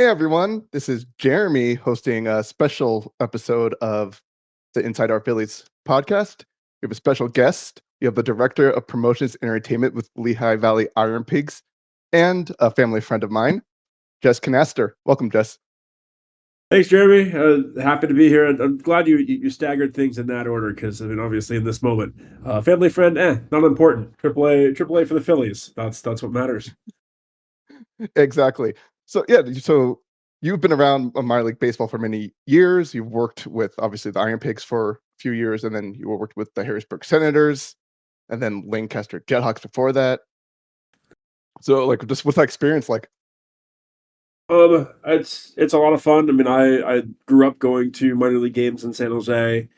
Hey everyone, this is Jeremy hosting a special episode of the Inside Our Phillies podcast. We have a special guest. We have the Director of Promotions and Entertainment with Lehigh Valley IronPigs and a family friend of mine, Jess Knaster. Welcome, Jess. Thanks, Jeremy. Happy to be here. I'm glad you staggered things in that order because I mean, obviously, in this moment, family friend, not important. Triple A for the Phillies. That's what matters. Exactly. So you've been around minor league baseball for many years. You've worked with obviously the IronPigs for a few years, and then you worked with the Harrisburg Senators, and then Lancaster Jethawks before that. So, like, just with that experience, like, It's a lot of fun. I mean, I grew up going to minor league games in San Jose.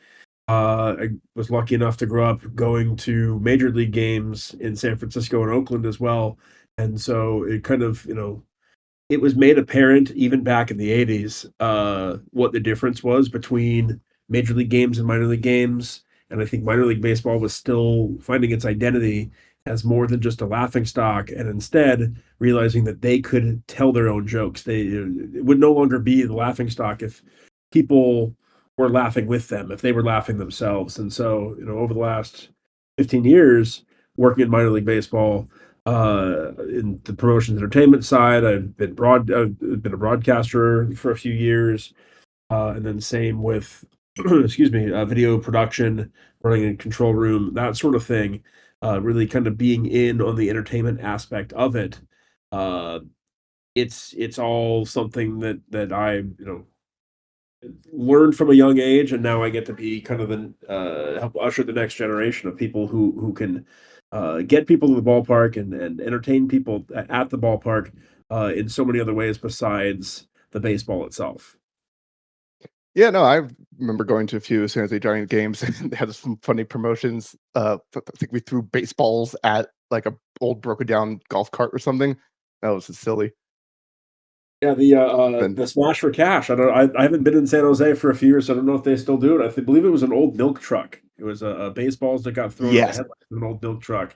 I was lucky enough to grow up going to major league games in San Francisco and Oakland as well. And so it kind of, it was made apparent even back in the 80s what the difference was between major league games and minor league games. And I think minor league baseball was still finding its identity as more than just a laughing stock, and instead realizing that they could tell their own jokes. It would no longer be the laughing stock if people were laughing with them, if they were laughing themselves. And so, over the last 15 years working in minor league baseball, in the promotions entertainment side, I've been a broadcaster for a few years, and then same with excuse me, video production, running a control room, that sort of thing. Really kind of being in on the entertainment aspect of it. Uh, it's all something that I learned from a young age, and now I get to be kind of the help usher the next generation of people who can get people to the ballpark and entertain people at the ballpark in so many other ways besides the baseball itself. yeah, no, I remember going to a few San Jose Giant games, and they had some funny promotions. I think we threw baseballs at like a old broken down golf cart or something. That was just silly. Yeah, Then the Smash for Cash. I haven't been in San Jose for a few years, so I don't know if they still do it. Believe it was an old milk truck. It was baseballs that got thrown at the yes, headlights of an old milk truck,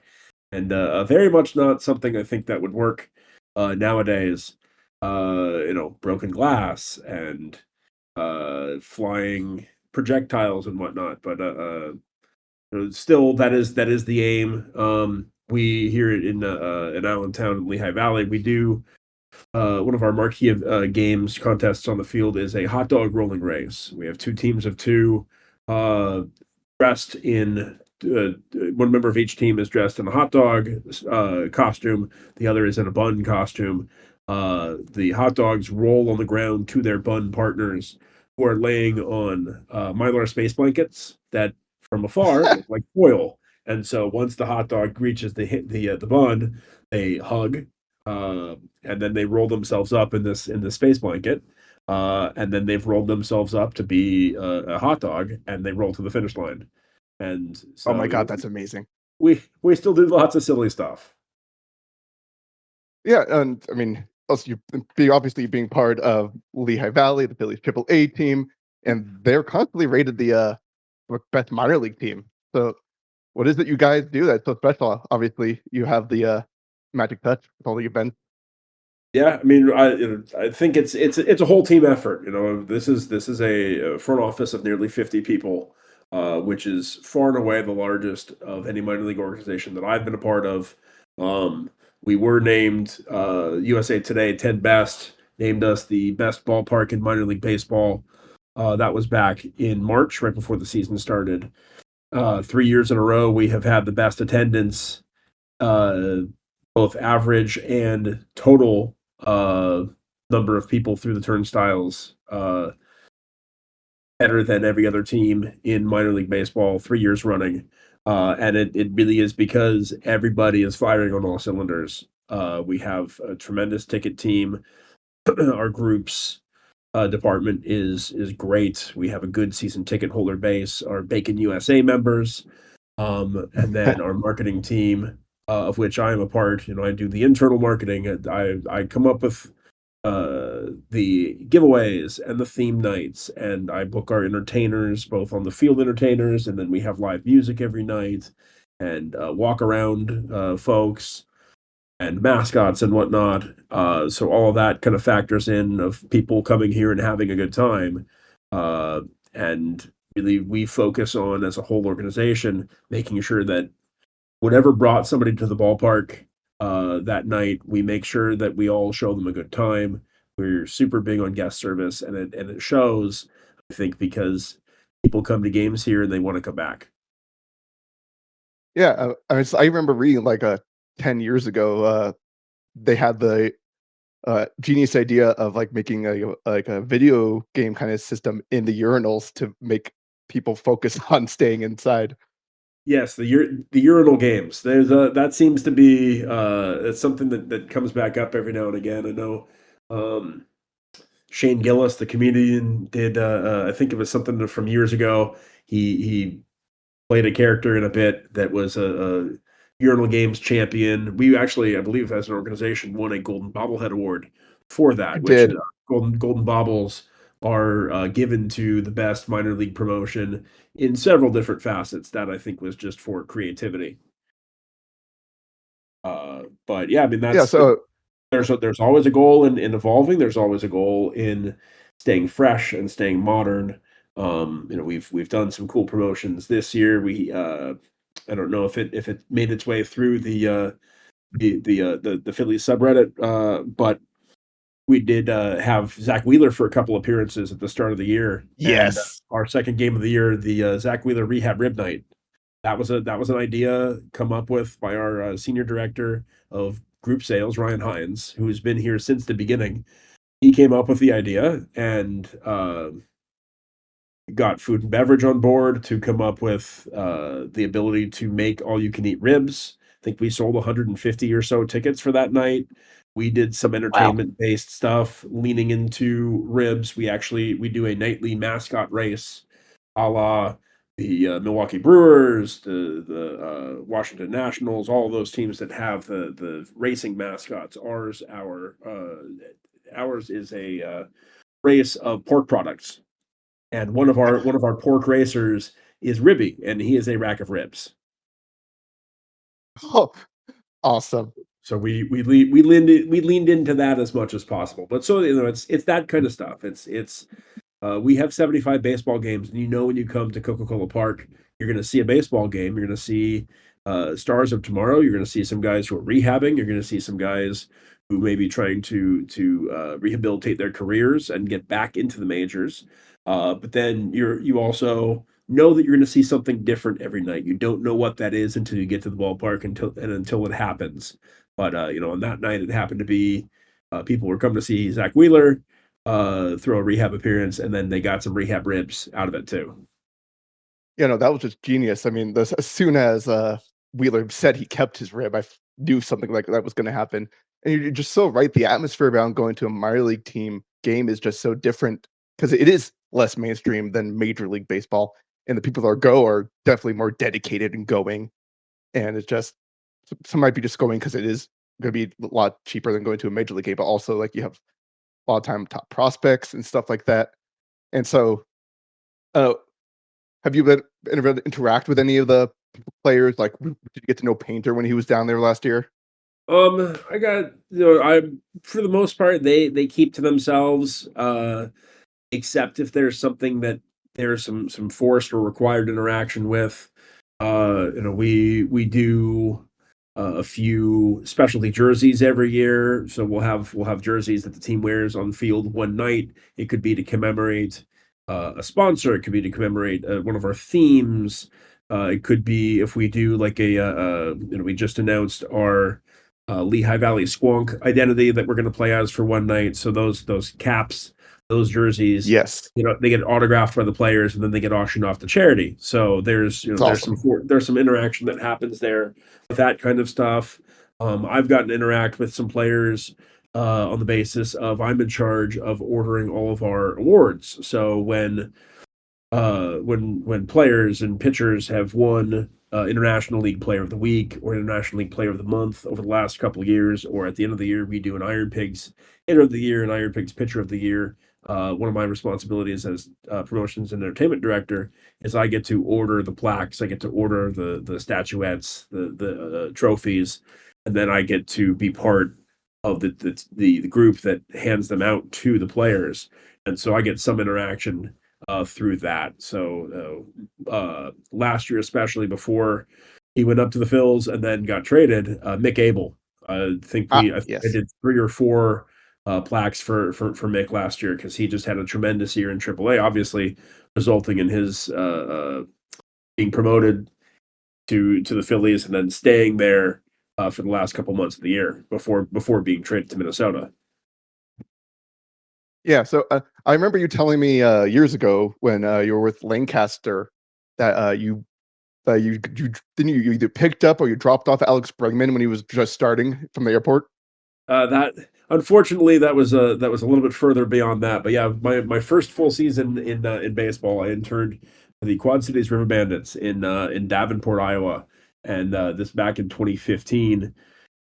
and very much not something I think that would work nowadays. Broken glass and flying projectiles and whatnot. But still, that is the aim. We here in Allentown in Lehigh Valley, we do one of our marquee games contests on the field is a hot dog rolling race. We have two teams of two, uh, dressed in. One member of each team is dressed in a hot dog costume. The other is in a bun costume. The hot dogs roll on the ground to their bun partners, who are laying on Mylar space blankets that, from afar, look like foil. And so once the hot dog reaches the bun, they hug, and then they roll themselves up in this space blanket, and then they've rolled themselves up to be a hot dog, and they roll to the finish line. And oh my so god, that's amazing. we still do lots of silly stuff. Yeah, and I mean, also you be obviously being part of Lehigh Valley, the Phillies Triple A team, and they're constantly rated the best minor league team. So, what is it you guys do that's so special? Obviously, you have the magic touch with all the events. Yeah, I mean, I think it's a whole team effort. This is a front office of nearly 50 people, which is far and away the largest of any minor league organization that I've been a part of. Um, we were named USA Today 10 Best, named us the best ballpark in minor league baseball. That was back in March, right before the season started. 3 years in a row, we have had the best attendance, uh, both average and total number of people through the turnstiles, better than every other team in minor league baseball 3 years running. And it really is because everybody is firing on all cylinders. We have a tremendous ticket team. Our groups department is great. We have a good season ticket holder base. Our Bacon USA members, and then our marketing team, of which I am a part. I do the internal marketing. I come up with the giveaways and the theme nights, and I book our entertainers, both on the field entertainers, and then we have live music every night, and walk around folks. and mascots and whatnot. So all of that kind of factors in of people coming here and having a good time. Uh, and really, we focus on as a whole organization making sure that whatever brought somebody to the ballpark that night, we make sure that we all show them a good time. We're super big on guest service, and it shows. I think because people come to games here and they want to come back. Yeah, I remember reading, like, 10 years ago, they had the, genius idea of, like, making a video game kinda system in the urinals to make people focus on staying inside. Yes, the urinal games. There's a that seems to be it's something that comes back up every now and again. I know um, Shane Gillis, the comedian, did I think it was something from years ago. He played a character in a bit that was a urinal games champion. We actually, I believe, as an organization, won a Golden Bobblehead Award for I that, which did. Golden Bobbles are given to the best minor league promotion in several different facets. That I think was just for creativity. But yeah, I mean Yeah, that's so there's always a goal in evolving. There's always a goal in staying fresh and staying modern. We've done some cool promotions this year. We I don't know if it made its way through the Phillies subreddit, but we did have Zach Wheeler for a couple appearances at the start of the year, and yes. our second game of the year, the Zach Wheeler rehab rib night. That was an idea come up with by our senior director of group sales, Ryan Hines, who's been here since the beginning. He came up with the idea and got food and beverage on board to come up with the ability to make all you can eat ribs. I think we sold 150 or so tickets for that night. We did some Wow. entertainment based stuff leaning into ribs. We do a nightly mascot race a la the Milwaukee Brewers, the Washington Nationals, all of those teams that have the racing mascots. Ours is a race of pork products, and one of our pork racers is Ribby, and he is a rack of ribs. Oh, awesome. So we leaned into that as much as possible. But so it's that kind of stuff. It's we have 75 baseball games, and when you come to Coca-Cola Park, you're going to see a baseball game. You're going to see stars of tomorrow. You're going to see some guys who are rehabbing. You're going to see some guys who may be trying to rehabilitate their careers and get back into the majors. But then you also know that you're going to see something different every night. You don't know what that is until you get to the ballpark until it happens. But on that night, it happened to be people were coming to see Zach Wheeler throw a rehab appearance, and then they got some rehab ribs out of it too. That was just genius. I mean, as soon as, Wheeler said he kept his rib, knew something like that was gonna happen, and you're just so right, the atmosphere around going to a minor league team game is just so different because it is less mainstream than Major League Baseball, and the people that are definitely more dedicated and going, and it's just some might be just going because it is gonna be a lot cheaper than going to a Major League game, but also, like, you have a lot of time top prospects and stuff like that, and so, uh have you been able to interact with any of the players? Like, did you get to know Painter when he was down there last year? I got I for the most part they keep to themselves, except if there's something that there's some forced or required interaction with. We do a few specialty jerseys every year, so we'll have jerseys that the team wears on the field one night. It could be to commemorate a sponsor. It could be to commemorate one of our themes. It could be if we do like we just announced our Lehigh Valley Squonk identity that we're going to play as for one night. So those caps, those jerseys, Yes, they get autographed by the players and then they get auctioned off to charity. So it's awesome. there's some interaction that happens there with that kind of stuff. I've gotten to interact with some players on the basis of I'm in charge of ordering all of our awards. So when players and pitchers have won International League Player of the Week or International League Player of the Month over the last couple of years, or at the end of the year, we do an Iron Pigs Hitter of the Year and Iron Pigs Pitcher of the Year. One of my responsibilities as promotions and entertainment director is I get to order the plaques, I get to order the statuettes, the trophies, and then I get to be part of the group that hands them out to the players, and so I get some interaction through that. So last year, especially before he went up to the Phils and then got traded, Mick Abel. I think I Yes. did 3 or 4 plaques for Mick last year because he just had a tremendous year in AAA, obviously resulting in his being promoted to the Phillies and then staying there for the last couple months of the year before being traded to Minnesota. Yeah, so, I remember you telling me, years ago when, you were with Lancaster that, you didn't you either picked up or you dropped off Alex Bregman when he was just starting from the airport? That unfortunately that was a little bit further beyond that, but yeah, my first full season in baseball, I interned for the Quad Cities River Bandits in Davenport, Iowa, and this back in 2015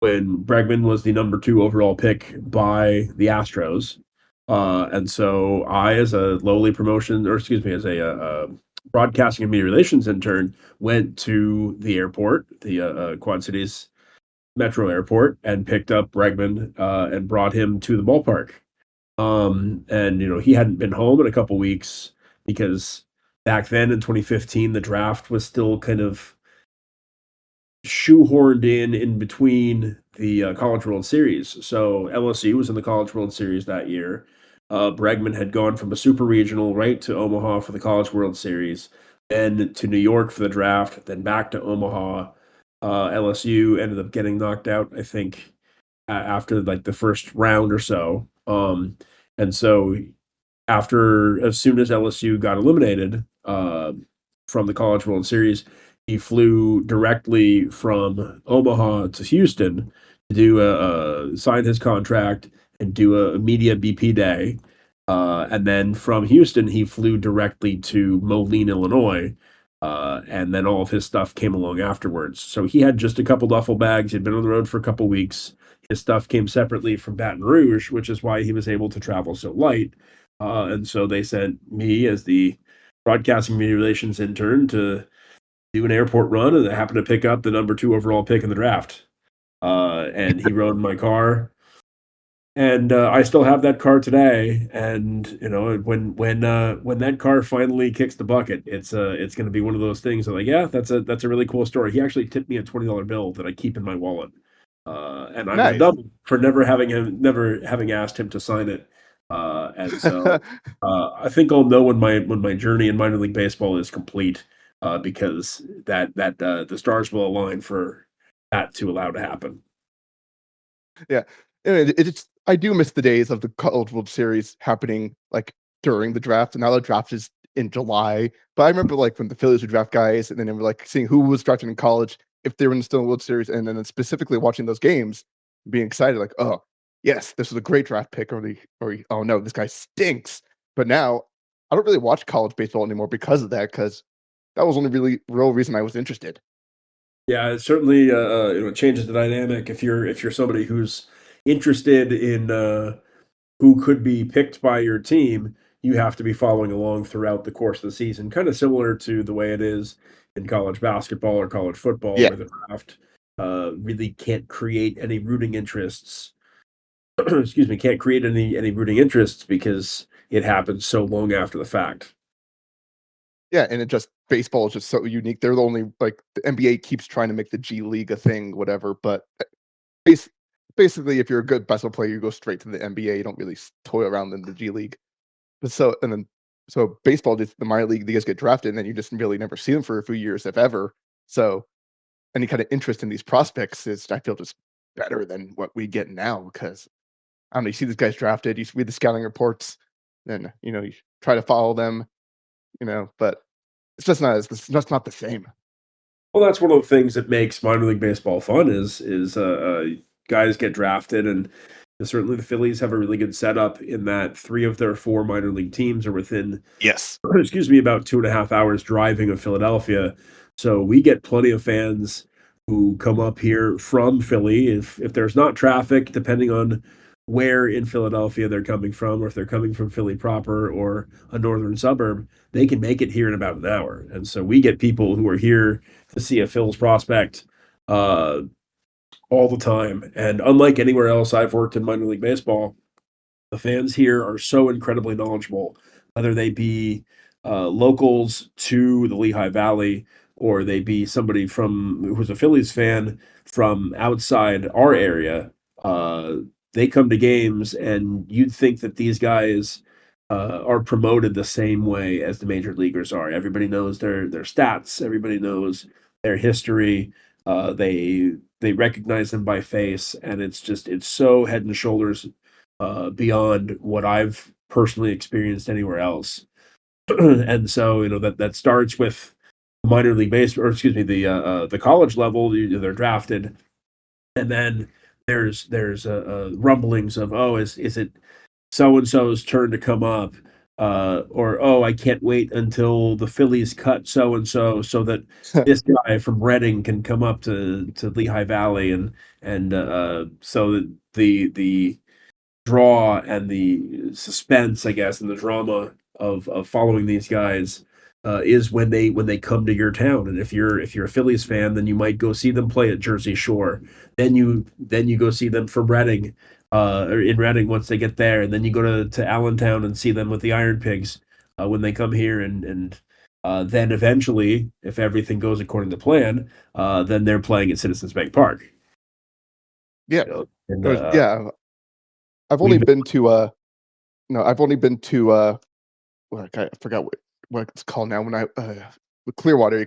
when Bregman was the number 2 overall pick by the Astros. And so I, as a lowly promotion, or excuse me, as a broadcasting and media relations intern, went to the airport, the Quad Cities Metro Airport, and picked up Bregman and brought him to the ballpark. And he hadn't been home in a couple weeks because back then in 2015 the draft was still kind of shoehorned in between the College World Series. So LSU was in the College World Series that year. Bregman had gone from a super regional right to Omaha for the College World Series, then to New York for the draft, then back to Omaha. LSU ended up getting knocked out, I think, after like the first round or so. And so after as soon as LSU got eliminated from the College World Series, he flew directly from Omaha to Houston to do sign his contract and do a media BP day. And then from Houston, he flew directly to Moline, Illinois. And then all of his stuff came along afterwards. So he had just a couple duffel bags. He'd been on the road for a couple weeks. His stuff came separately from Baton Rouge, which is why he was able to travel so light. And so they sent me as the broadcasting media relations intern to do an airport run, and I happened to pick up the number 2 overall pick in the draft. And he rode in my car, and I still have that car today. And when that car finally kicks the bucket, it's going to be one of those things that, like, yeah, that's a really cool story. He actually tipped me a $20 bill that I keep in my wallet, and I'm Nice. dumb for never having asked him to sign it. And so I think I'll know when my journey in minor league baseball is complete, because that the stars will align for that to allow to happen. Yeah, and it's I do miss the days of the College World Series happening, like, during the draft, and now the draft is in July, but I remember, like, when the Phillies would draft guys, and then they were, like, seeing who was drafted in college, if they were still in the World Series, and then specifically watching those games, being excited, like, "Oh, yes, this was a great draft pick," "Oh, no, this guy stinks." But now, I don't really watch college baseball anymore because of that, because that was the only really real reason I was interested. Yeah, it certainly changes the dynamic if you're somebody who's interested in who could be picked by your team. You have to be following along throughout the course of the season, kind of similar to the way it is in college basketball or college football, Yeah. where the draft really can't create any rooting interests. Excuse me, can't create any rooting interests because it happens so long after the fact. Yeah, and it just baseball is just so unique. They're the only like, the NBA keeps trying to make the G League a thing, whatever, but, bas basically, if you're a good basketball player, you go straight to the NBA, you don't really toy around in the G League. But so baseball, just the minor league, they just get drafted, and then you just really never see them for a few years, if ever. So, any kind of interest in these prospects is, I feel, just better than what we get now because, I don't know, you see these guys drafted, you read the scouting reports, then, you try to follow them, but it's just not the same. Well, that's one of the things that makes minor league baseball fun is guys get drafted, and certainly the Phillies have a really good setup in that 3 of their 4 minor league teams are within, Yes. excuse me, about 2.5 hours driving of Philadelphia. So we get plenty of fans who come up here from Philly. If there's not traffic, depending on where in Philadelphia they're coming from, or if they're coming from Philly proper or a northern suburb, they can make it here in about an hour. And so we get people who are here to see a Phil's prospect uh, all the time. And unlike anywhere else I've worked in minor league baseball, the fans here are so incredibly knowledgeable, whether they be locals to the Lehigh Valley or they be somebody from who's a Phillies fan from outside our area. Uh, they come to games, and you'd think that these guys are promoted the same way as the major leaguers are. Everybody knows their stats. Everybody knows their history. They recognize them by face, and it's so head and shoulders beyond what I've personally experienced anywhere else. And so, that starts with minor league base, or excuse me, the college level. They're drafted, and then there's rumblings of, oh, is it so and so's turn to come up, or oh, I can't wait until the Phillies cut so and so that this guy from Reading can come up to Lehigh Valley, and so that the draw and the suspense, I guess, and the drama of following these guys is when they come to your town. And if you're a Phillies fan, then you might go see them play at Jersey Shore. Then you go see them from Reading, or in Reading once they get there, and then you go to Allentown and see them with the Iron Pigs when they come here, and then eventually, if everything goes according to plan, then they're playing at Citizens Bank Park. Yeah. And Yeah. I've only we've been to no, I've only been to like I forgot what it's called now when I with Clearwater.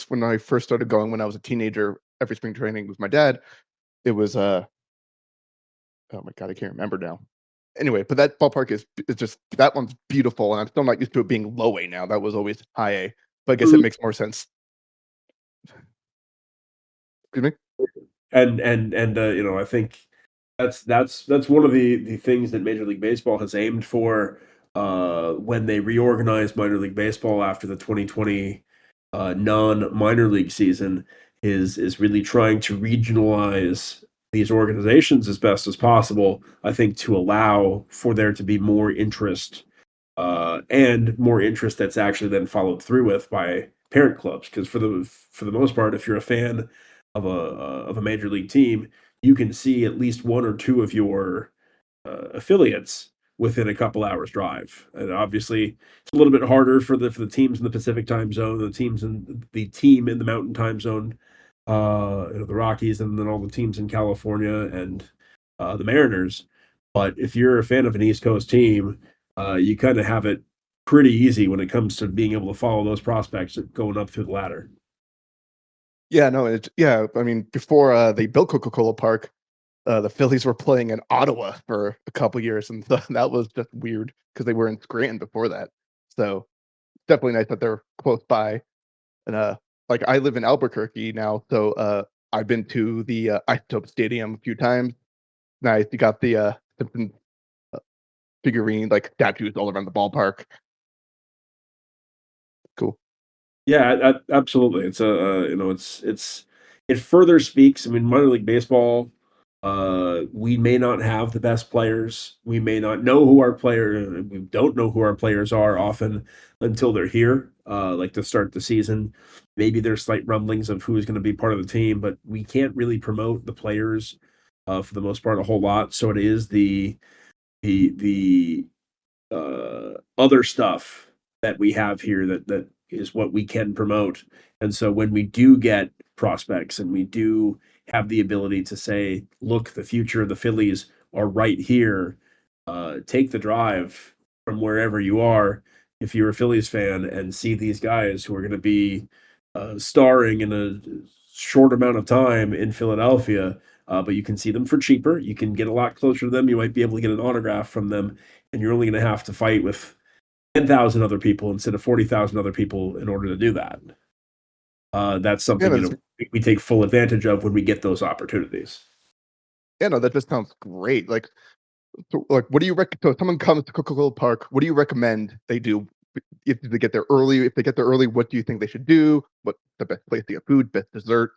When I first started going when I was a teenager every spring training with my dad, it was oh my god, I can't remember now. Anyway, but that ballpark is just that one's beautiful, and I'm still not used to it being low A now. That was always high A, but I guess it makes more sense. Excuse me? and I think that's one of the things that Major League Baseball has aimed for when they reorganized minor league baseball after the 2020 non-minor league season is really trying to regionalize these organizations as best as possible. I think to allow for there to be more interest, and more interest that's actually then followed through with by parent clubs. Because for the most part, if you're a fan of a major league team, you can see at least one or two of your affiliates within a couple hours drive. And obviously, it's a little bit harder for the teams in the Pacific time zone, the team in the Mountain time zone, the Rockies, and then all the teams in California and the Mariners. But if you're a fan of an East Coast team, you kind of have it pretty easy when it comes to being able to follow those prospects going up through the ladder. Yeah, no, yeah. I mean, before they built Coca-Cola Park, the Phillies were playing in Ottawa for a couple years, and that was just weird because they were in Scranton before that. So definitely nice that they're close by. And like I live in Albuquerque now, so I've been to the Isotope Stadium a few times. Nice, you got the Simpson uh, figurine like statues all around the ballpark. Cool. Yeah, absolutely. It's it further speaks. I mean, minor league baseball. We may not have the best players. We may not know who our player. We don't know who our players are often until they're here. Like to start the season, maybe there's slight rumblings of who's going to be part of the team, but we can't really promote the players for the most part a whole lot. So it is the other stuff that we have here that is what we can promote. And so when we do get prospects and we do have the ability to say, look, the future of the Phillies are right here, take the drive from wherever you are, if you're a Phillies fan, and see these guys who are going to be starring in a short amount of time in Philadelphia. But you can see them for cheaper. You can get a lot closer to them. You might be able to get an autograph from them, and you're only going to have to fight with 10,000 other people instead of 40,000 other people in order to do that. That's Yeah, something that's we take full advantage of when we get those opportunities. yeah, no, that just sounds great. Like, what do you so if someone comes to Coca-Cola Park, what do you recommend they do if they get there early? If they get there early, what do you think they should do? What the best place to get food, best dessert?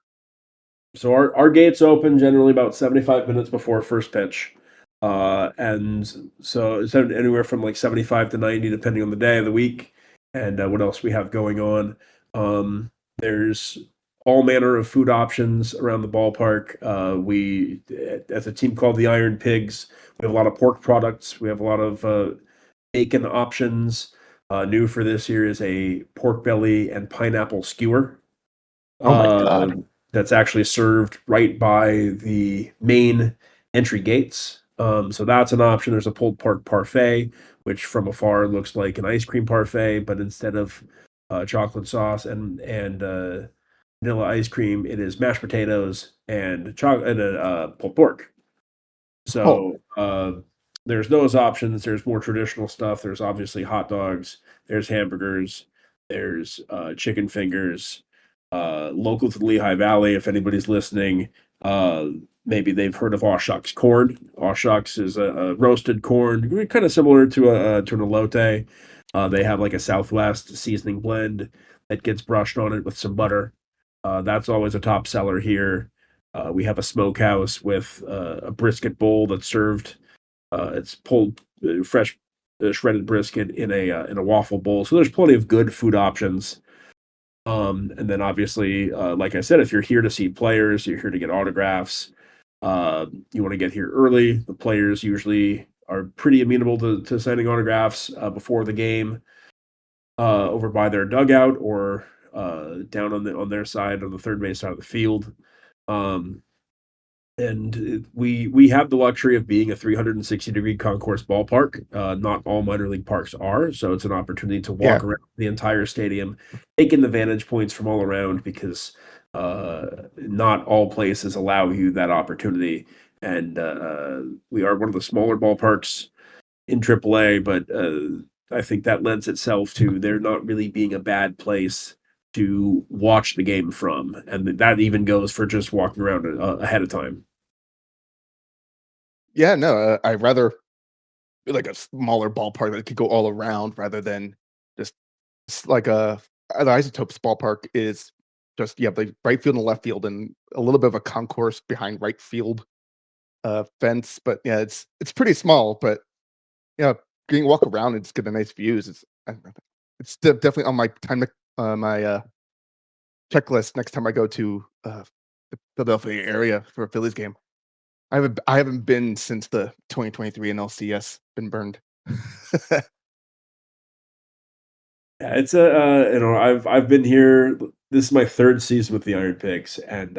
So our gates open generally about 75 minutes before first pitch. And so it's anywhere from like 75 to 90, depending on the day of the week and what else we have going on. There's all manner of food options around the ballpark. We, as a team called the Iron Pigs, we have a lot of pork products. We have a lot of bacon options. New for this year is a pork belly and pineapple skewer. Oh my Uh, god. that's actually served right by the main entry gates. So that's an option. There's a pulled pork parfait, which from afar looks like an ice cream parfait, but instead of chocolate sauce and vanilla ice cream, it is mashed potatoes and chocolate and pulled pork. Oh, So there's those options. There's more traditional stuff. There's obviously hot dogs. There's hamburgers. There's chicken fingers. Local to the Lehigh Valley, if anybody's listening, uh, maybe they've heard of Aw Shucks corn. Aw Shucks is a roasted corn, kind of similar to an elote. They have like a Southwest seasoning blend that gets brushed on it with some butter. That's always a top seller here. We have a smokehouse with a brisket bowl that's served. It's pulled fresh shredded brisket in a waffle bowl. So there's plenty of good food options. And then obviously, like I said, if you're here to see players, you're here to get autographs. You want to get here early. The players usually are pretty amenable to signing autographs before the game, over by their dugout or down on their side on the third base side of the field. Um, we have the luxury of being a 360-degree concourse ballpark. Not all minor league parks are, so it's an opportunity to yeah. walk around the entire stadium, taking the vantage points from all around because not all places allow you that opportunity. And we are one of the smaller ballparks in AAA, but I think that lends itself to there not really being a bad place to watch the game from, and that even goes for just walking around ahead of time. Yeah, no, I'd rather like a smaller ballpark that could go all around rather than just like the Isotopes ballpark is just you have the right field and left field and a little bit of a concourse behind right field fence. But yeah, it's pretty small, but yeah, getting walk around and just get the nice views. It's definitely on my my checklist next time I go to the Philadelphia area for a Phillies game. I haven't been since the 2023 NLCS been burned. Yeah, it's I've been here. This is my third season with the Iron Pigs, and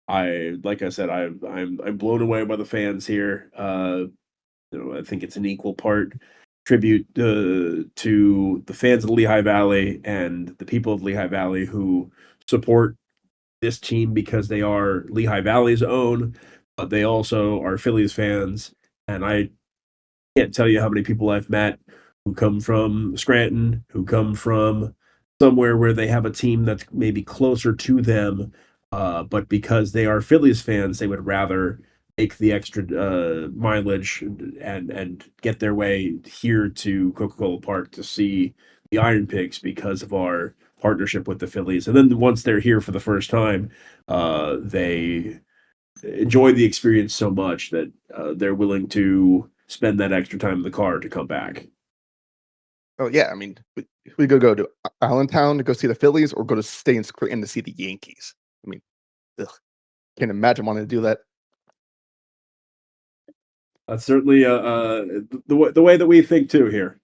I like I said I'm blown away by the fans here. I think it's an equal part tribute to the fans of the Lehigh Valley and the people of Lehigh Valley who support this team because they are Lehigh Valley's own, but they also are Phillies fans. And I can't tell you how many people I've met who come from Scranton, who come from somewhere where they have a team that's maybe closer to them, but because they are Phillies fans, they would rather make the extra mileage and get their way here to Coca-Cola Park to see the Iron Pigs because of our partnership with the Phillies. And then once they're here for the first time, they enjoy the experience so much that they're willing to spend that extra time in the car to come back. Oh yeah, I mean, we could go to Allentown to go see the Phillies, or go to stay in Scranton to see the Yankees. I mean, ugh, can't imagine wanting to do that. That's certainly the way that we think too here.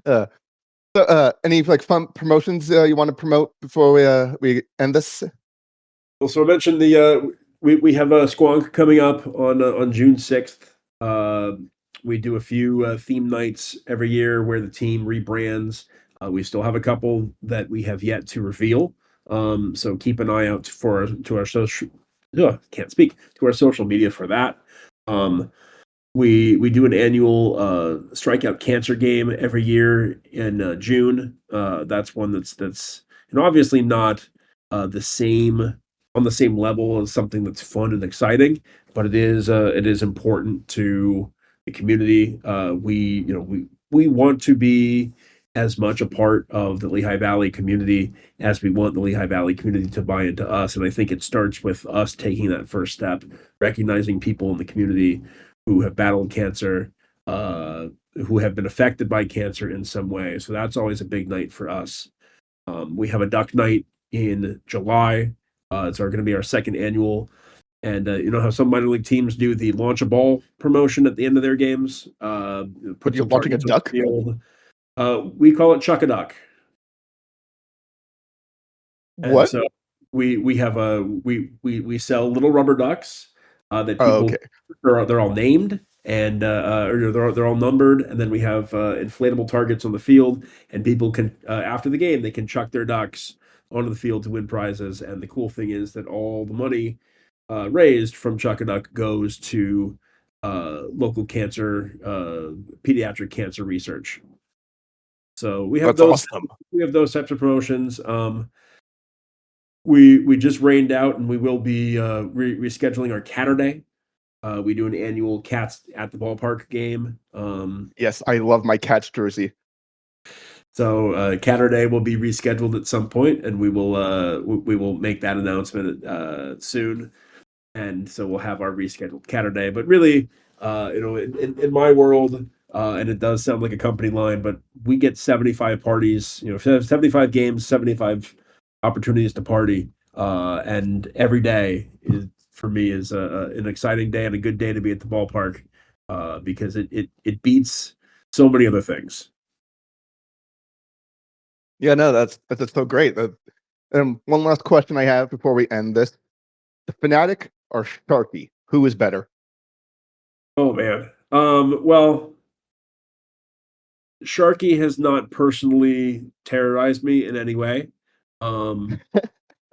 uh, any like fun promotions you want to promote before we end this? Well, so I mentioned we have a Squonk coming up on June 6th. We do a few theme nights every year where the team rebrands. We still have a couple that we have yet to reveal. So keep an eye out for to our social. Ugh, can't speak to our social media for that. Um, we do an annual strikeout cancer game every year in June. That's one that's obviously not the same on the same level as something that's fun and exciting, but it is important to the community. We want to be as much a part of the Lehigh Valley community as we want the Lehigh Valley community to buy into us. And I think it starts with us taking that first step, recognizing people in the community who have battled cancer, uh, who have been affected by cancer in some way. So that's always a big night for us. We have a duck night in July. It's going to be our second annual. And you know how some minor league teams do the launch a ball promotion at the end of their games, What, put you're some launching a targets on the duck? field. We call it Chuck a Duck. And What? so we have a we sell little rubber ducks that Oh, people okay. they're all named and or they're all numbered, and then we have inflatable targets on the field, and people can after the game they can chuck their ducks onto the field to win prizes. And the cool thing is that all the money raised from Chuck a Duck goes to local cancer pediatric cancer research. So That's awesome. we have those types of promotions. We just rained out, and we will be rescheduling our Catterday. We do an annual Cats at the Ballpark game. Yes, I love my Cats jersey. So Catterday will be rescheduled at some point, and we will make that announcement soon. And so we'll have our rescheduled Catterday. But really, you know, in my world, and it does sound like a company line, but we get 75 parties, you know, 75 games, 75 opportunities to party, and every day is for me is an exciting day and a good day to be at the ballpark, because it beats so many other things. Yeah, no, that's so great. One last question I have before we end this: the Fanatic or Sharky? Who is better? Oh man. Well, Sharky has not personally terrorized me in any way. Um,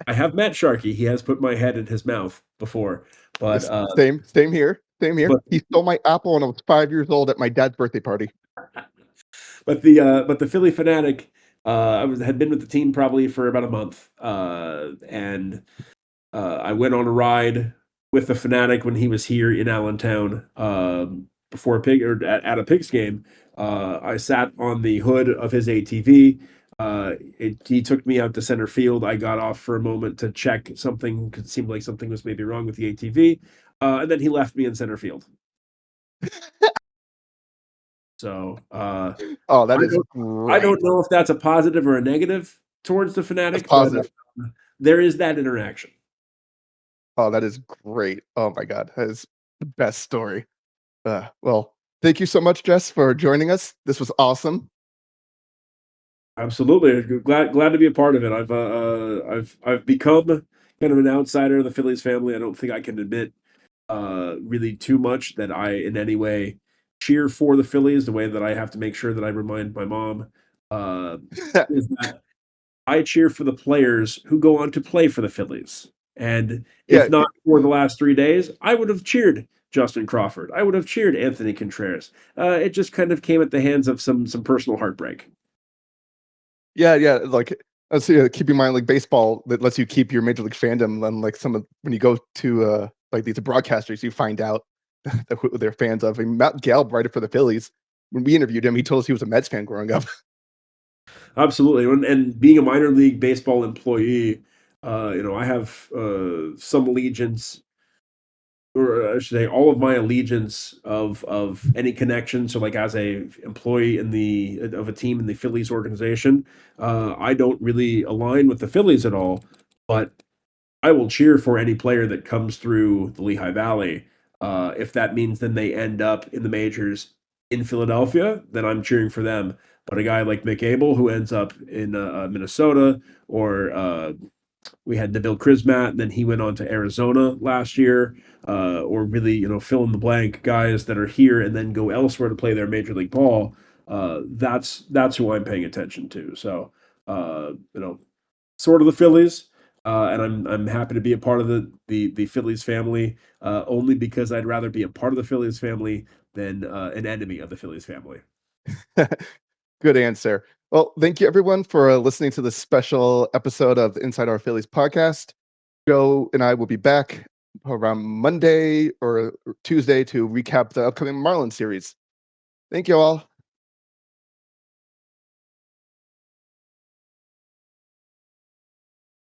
I have met Sharky. He has put my head in his mouth before, but Same here. Same here. but He stole my apple when I was 5 years old at my dad's birthday party. but the Philly Fanatic, had been with the team probably for about a month, and I went on a ride with the Fanatic when he was here in Allentown, before a pig or at a Pigs game. I sat on the hood of his ATV. He took me out to center field. I got off for a moment to check something. 'Cause it seemed like something was maybe wrong with the ATV, and then he left me in center field. So Oh, that I is don't I great. don't know if that's a positive or a negative towards the That's Fanatic, but positive. there is that interaction. Oh, that is great. Oh my god, that is the best story. Well, thank you so much, Jess, for joining us. This was awesome. Absolutely, glad to be a part of it. I've become kind of an outsider of the Phillies family. I don't think I can admit really too much that I in any way cheer for the Phillies. The way that I have to make sure that I remind my mom uh, is that I cheer for the players who go on to play for the Phillies. And if Yeah, not for the last 3 days, I would have cheered Justin Crawford. I would have cheered Anthony Contreras. It just kind of came at the hands of some personal heartbreak. yeah. Like, let's see, keep in mind, like baseball that lets you keep your major league fandom. And like some of when you go to like these broadcasters, you find out who they're fans of. I mean, Matt Gallup, writer for the Phillies, when we interviewed him, he told us he was a Mets fan growing up. Absolutely, and being a minor league baseball employee, you know, I have some allegiance, or I should say, all of my allegiance of any connection. So, like as a employee in the of a team in the Phillies organization, I don't really align with the Phillies at all, but I will cheer for any player that comes through the Lehigh Valley. If that means then they end up in the majors in Philadelphia, then I'm cheering for them. But a guy like Mick Abel, who ends up in Minnesota, or we had Nabil Krismat, and then he went on to Arizona last year, or really, you know, fill in the blank guys that are here and then go elsewhere to play their major league ball. That's who I'm paying attention to. So, you know, sort of the Phillies, and I'm happy to be a part of the Phillies family, only because I'd rather be a part of the Phillies family than an enemy of the Phillies family. Good answer. Well, thank you everyone for listening to this special episode of the Inside Our Phillies podcast. Joe and I will be back around Monday or Tuesday to recap the upcoming Marlins series. Thank you all.